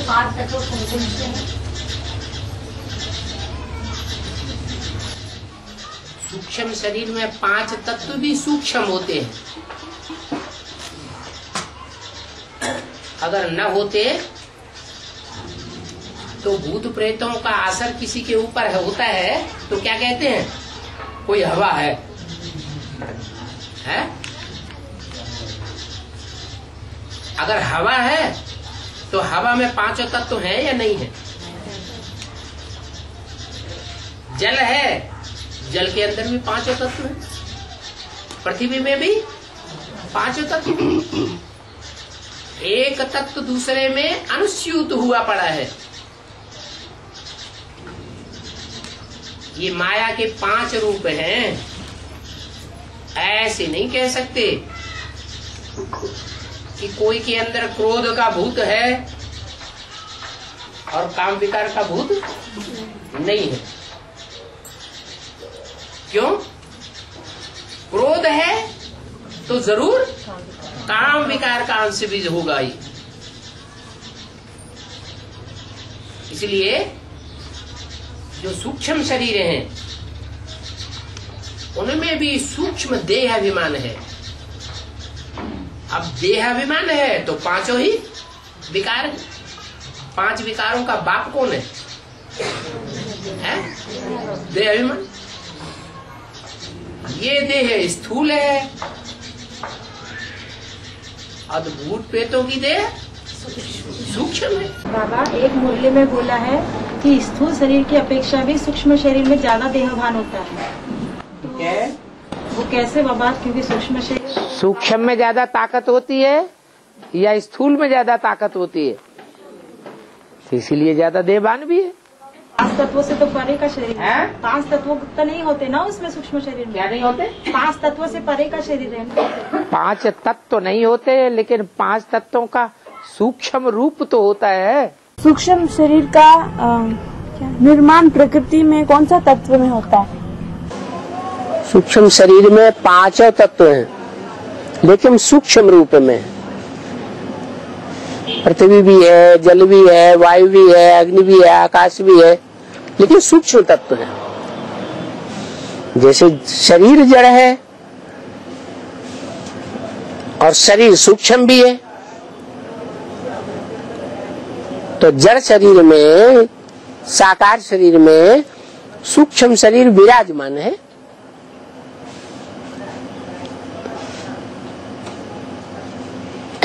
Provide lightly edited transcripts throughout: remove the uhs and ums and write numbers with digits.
5 तत्व कौन से हैं? सूक्ष्म शरीर में 5 तत्व भी सूक्ष्म होते हैं। अगर न होते तो भूत प्रेतों का असर किसी के ऊपर होता है तो क्या कहते हैं? कोई हवा है? अगर हवा है तो हवा में 5 तत्व हैं या नहीं है? जल है, जल के अंदर भी 5 तत्व हैं। पृथ्वी में भी 5 तत्व। एक तत्व दूसरे में अनुस्यूत हुआ पड़ा है। ये माया के 5 रूप हैं। ऐसे नहीं कह सकते कि कोई के अंदर क्रोध का भूत है और काम विकार का भूत नहीं है। क्यों? क्रोध है तो जरूर काम विकार का अंश भी होगा ही। इसलिए जो सूक्ष्म शरीर हैं उनमें भी सूक्ष्म देहाभिमान है। अब देहाभिमान है तो 5 ही विकार। 5 विकारों का बाप कौन है? देहाभिमान। ये देह स्थूल है, अद्भुत प्रेतों की देह सूक्ष्म है। बाबा एक मुरली में बोला है कि स्थूल शरीर की अपेक्षा भी सूक्ष्म शरीर में ज्यादा देहभान होता है। तो वो कैसे बाबा? क्योंकि सूक्ष्म में ज्यादा ताकत होती है या स्थूल में ज्यादा ताकत होती है, तो इसीलिए ज्यादा देहभान भी है। 5 तत्वों से तो परे का शरीर है। 5 तत्व तो नहीं होते ना उसमें, सूक्ष्म शरीर में। क्या नहीं होते? 5 तत्वों से परे का शरीर है। 5 तत्व तो नहीं होते, लेकिन 5 तत्वों का सूक्ष्म रूप तो होता है। सूक्ष्म शरीर का निर्माण प्रकृति में कौन सा तत्व में होता है? सूक्ष्म शरीर में 5 तत्व हैं, लेकिन सूक्ष्म रूप में। पृथ्वी भी है, जल भी है, वायु भी है, अग्नि भी है, आकाश भी है, लेकिन सूक्ष्म तत्व है। जैसे शरीर जड़ है और शरीर सूक्ष्म भी है, तो जड़ शरीर में, साकार शरीर में सूक्ष्म शरीर विराजमान है।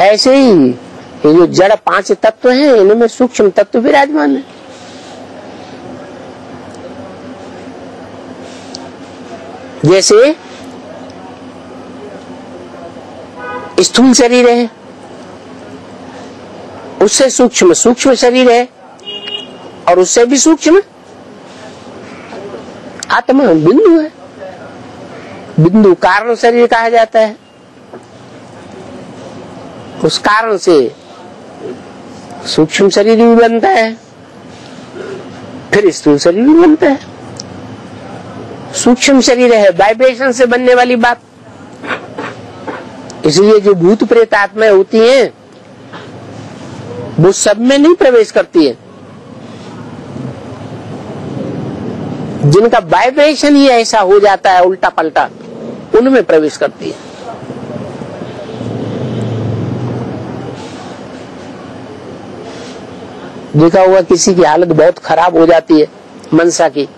ऐसे ही ये जो जड़ 5 तत्व हैं, इनमें सूक्ष्म तत्व विराजमान है। जैसे स्थूल शरीर है, उससे सूक्ष्म शरीर है, और उससे भी सूक्ष्म आत्मा बिंदु है। बिंदु कारण शरीर कहा जाता है। उस कारण से सूक्ष्म शरीर भी बनता है, फिर स्थूल शरीर भी बनता है। सूक्ष्म शरीर है वाइब्रेशन से बनने वाली बात। इसलिए जो भूत प्रेत आत्माएं होती हैं वो सब में नहीं प्रवेश करती है। जिनका वाइब्रेशन ही ऐसा हो जाता है उल्टा पलटा, उनमें प्रवेश करती है। देखा हुआ किसी की हालत बहुत खराब हो जाती है मनसा की,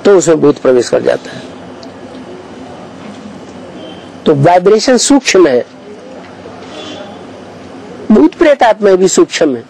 तो उसमें भूत प्रवेश कर जाता है। तो वाइब्रेशन सूक्ष्म है, भूत प्रेत आत्मा भी सूक्ष्म है।